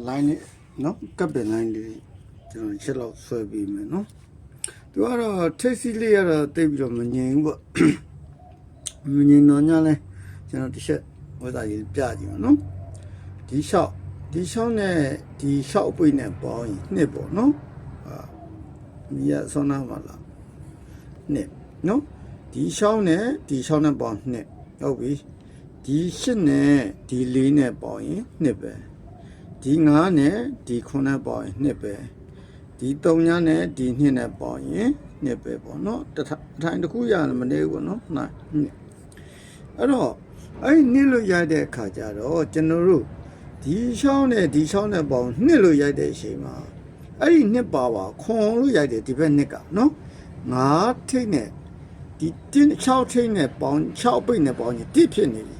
line နော်ကပ်တဲ့ line လေးကျွန်တော်ချက်လောက်ဆွဲပြီးမယ်နော်သူကတော့ထိတ်စီလေးကတော့တိတ်ပြီးတော့မငြိမ်ဘူးပေါ့မငြိမ်တော့ညလဲကျွန်တော်တစ်ချက်ဝတ်သားကြီးပြကြည့်ပါနော်ဒီလျှောက်နဲ့ဒီလျှောက်အပွင့်နဲ့ပေါင်းရင်နှစ်ပေါ့နော်မိရဆောနာမလားနှစ်နော်ဒီလျှောက်နဲ့ပေါင်းနှစ်ဟုတ်ပြီဒီ8နဲ့ဒီ4နဲ့ပေါင်းရင်နှစ်ပဲဒီ9နဲ့ဒီ9နဲ့ပေါင်းရင်နှစ်ပဲဒီ3ညနဲ့ဒီ2နဲ့ပေါင်းရင်နှစ်ပဲပေါ့နော်အထိုင်တစ်ခုရတယ်မနေဘူးပေါ့နော်နိုင်အဲ့တော့အဲ့နှစ်လို့ရိုက်တဲ့အခါကျတော့ကျွန်တော်တို့ဒီချောင်းနဲ့ပေါင်းနှစ်လို့ရိုက်တဲ့အချိန်မှာအဲ့ဒီနှစ်ပါခွန်လို့ရိုက်တယ်ဒီဘက်နှစ်ကနော်9ထိပ်နဲ့ဒီ6ထိပ်နဲ့ပေါင်း6ပိတ်နဲ့ပေါင်းရင်1ဖြစ်နေပြီ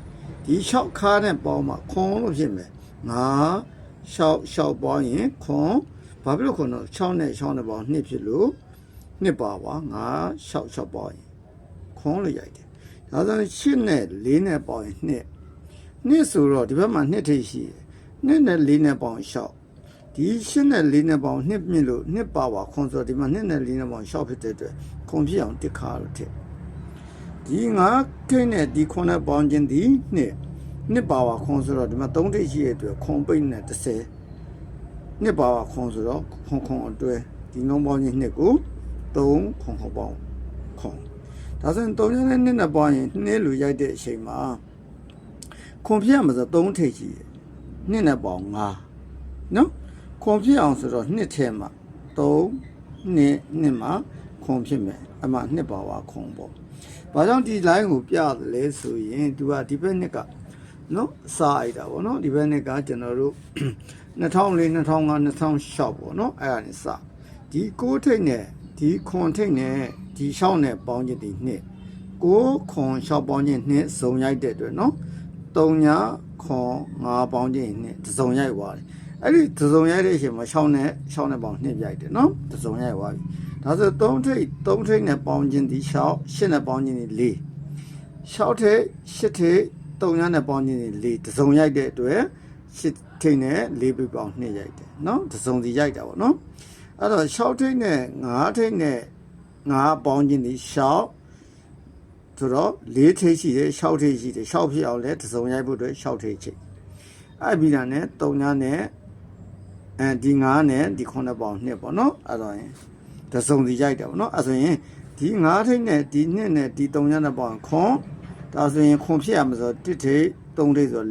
ဒီ6ခါနဲ့ပေါင်းမှခွန်လို့ဖြစ်မယ်6ပေါင်းရင်ခွန်ဘာဖြစ်လို့ခွန်တော့6နဲ့ပေါင်း2ဖြစ်လို့နှစ်ပါ9 6ပေါင်းရင်ခွန်လို့ရိုက်တယ်ဒါဆို8နဲ့4နဲ့ပေါင်းရင်နှစ်ဆိုတော့ဒီဘက်မှာ2ထိပ်ရှိတယ်2နဲ့4နဲ့ပေါင်း6ဒီ8နဲ့4နဲ့ပေါင်း2မြင့်လို့2ပါခွန်ဆိုတော့ဒီမှာ2နဲ့4နဲ့ပေါင်း6ဖြစ်တဲ့အတွက်ခွန်ဖြစ်အောင်တစ်ခါလို့ထည့်ဒီ9ထိပ်နဲ့ဒီ9နဲ့ပေါင်းခြင်းဒီနှစ်ပါခွန်ဆိုတော့ဒီမှာ3ထိပ်ရှိတဲ့အတွက်ခွန်ပိတ်နဲ့30နှစ်ပါခွန်ဆိုတော့ခွန်အတွဲဒီနှုံးပေါင်းခြင်းနှစ်ကို3ခွန်ပေါင်းခွန်ဒါဆိုရင်3နဲ့2နဲ့ပေါင်းရင်2လူရိုက်တဲ့အချိန်မှာခွန်ဖြစ်ရမှာဆို3ထိပ်ရှိတယ်2နဲ့ပေါင်း5နော်ခွန်ဖြစ်အောင်ဆိုတော့2ထဲမှာ3နှစ်မှာခွန်ဖြစ်မယ်အမှ2ပါခွန်ပေါ့ဘာကြောင့်ဒီ line ကိုပြတယ်လဲဆိုရင်သူကဒီဘက်နှစ်ကနော်စားအိုက်တာပေါ့နော်ဒီဘက်နှစ်ကကျွန်တော်တို့2004 2005 2006ပေါ့နော်အဲ့ဒါနဲ့စဒီ6ထိပ်နဲ့ဒီခွန်ထိပ်နဲ့ဒီ6နဲ့ပေါင်းခြင်းဒီနှစ်6ခွန်6ပေါင်းခြင်းနှစ်စုံရိုက်တဲ့အတွက်နော်3ညခွန်5ပေါင်းခြင်းနှစ်စုံရိုက်သွားတယ်အဲ့ဒီစုံရိုက်တဲ့အချိန်မှာ6နဲ့ပေါင်းနှစ်ရိုက်တယ်နော်စုံရိုက်သွားပြီဒါဆို3ထိပ်နဲ့ပေါင်းခြင်းဒီ8နဲ့ပေါင်းခြင်းဒီ6ထိပ်8ထိပ်3ညနဲ့ပေါင်းခြင်းဒီ4စုံရိုက်တဲ့အတွက်8ထိပ်နဲ့4ပြပေါင်း2ရိုက်တယ်နော်စုံစီရိုက်တာပေါ့နော်အဲ့တော့6ထိပ်နဲ့5ထိပ်နဲ့5ပေါင်းခြင်းဒီ6ဆိုတော့4ထိပ်ရှိတယ်6ထိပ်ရှိတယ်6ဖြစ်အောင်လဲစုံရိုက်ဖို့အတွက်6ထိပ်ချိတ်အဲ့ပြီးတာနဲ့3ညနဲ့ဒီ9နဲ့ဒီ9ပေါင်း2ပေါ့နော်အဲ့တော့ရင်စုံစီရိုက်တာပေါ့နော်အဲ့ဆိုရင်ဒီ9ထိပ်နဲ့ဒီ2နဲ့ဒီ3ညနဲ့ပေါင်းခွန်ဒါဆိုရင်ခွန်ဖြစ်ရမှာဆို1ထိပ်3ထိပ်ဆို